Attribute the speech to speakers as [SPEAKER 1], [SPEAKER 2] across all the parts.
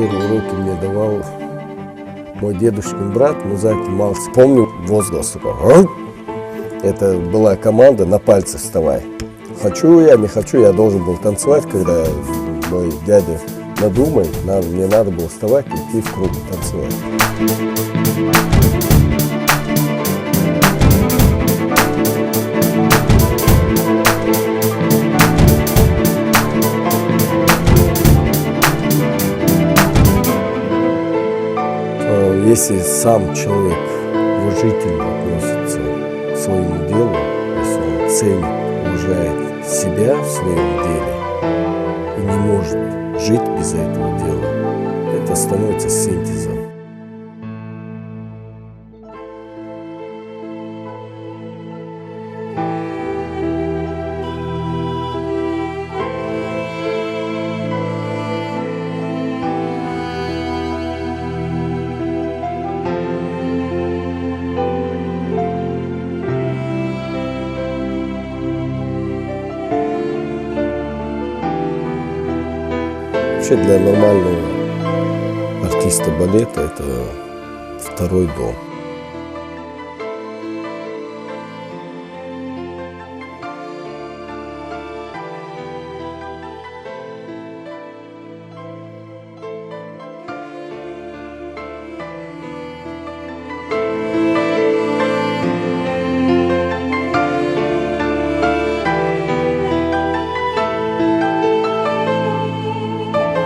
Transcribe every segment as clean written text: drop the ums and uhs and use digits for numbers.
[SPEAKER 1] первые уроки мне давал мой дедушкин брат, Музаки Малс. Помню возглас такой. А? Это была команда «На пальцы вставай». Хочу я, не хочу, я должен был танцевать, когда мой дядя надумает, мне надо было вставать и идти в круг танцевать. Если сам человек уважительно относится к своему делу, если он ценит, уважает себя в своем деле и не может жить без этого дела, это становится синтезом. Вообще для нормального артиста балета это второй дом.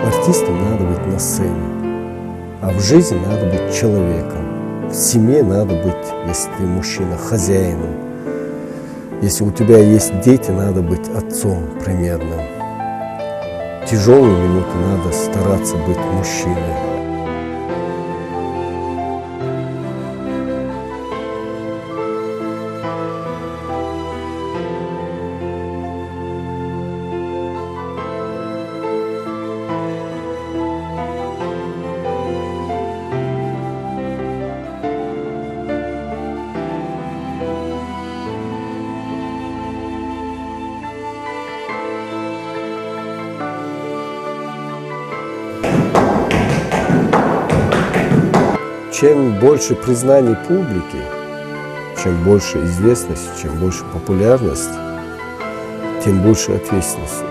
[SPEAKER 1] Артистом надо быть на сцене, а в жизни надо быть человеком. В семье надо быть, если ты мужчина, хозяином. Если у тебя есть дети, надо быть отцом примерным. В тяжелые минуты надо стараться быть мужчиной. Чем больше признаний публики, чем больше известности, чем больше популярности, тем больше ответственности.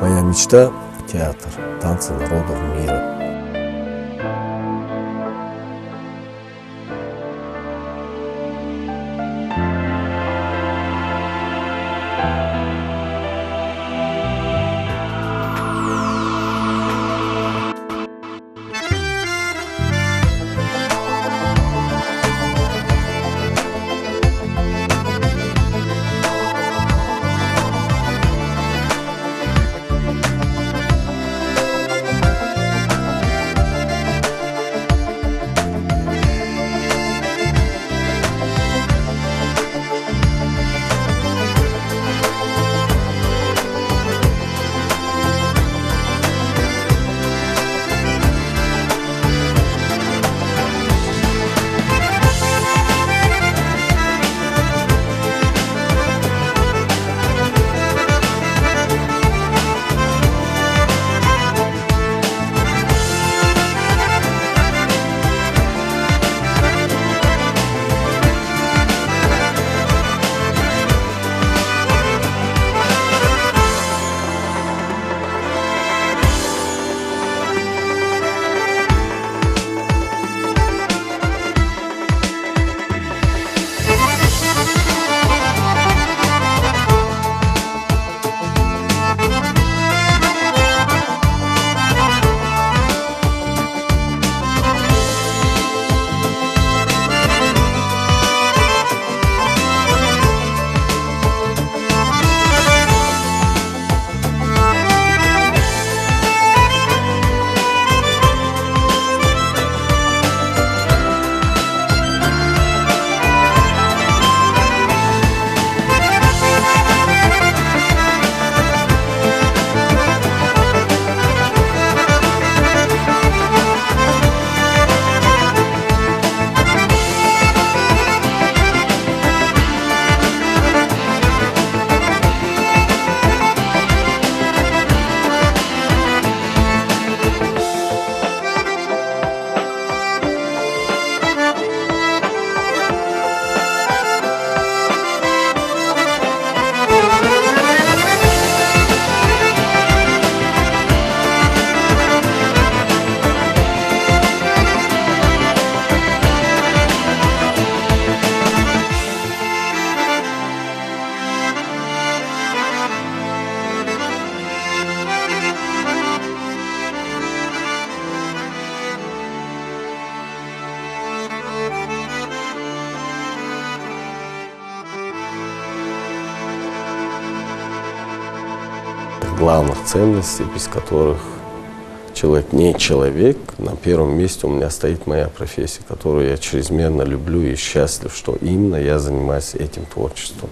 [SPEAKER 1] Моя мечта – театр, танцы народов мира. главных ценностей, без которых человек не человек. На первом месте у меня стоит моя профессия, которую я чрезмерно люблю и счастлив, что именно я занимаюсь этим творчеством.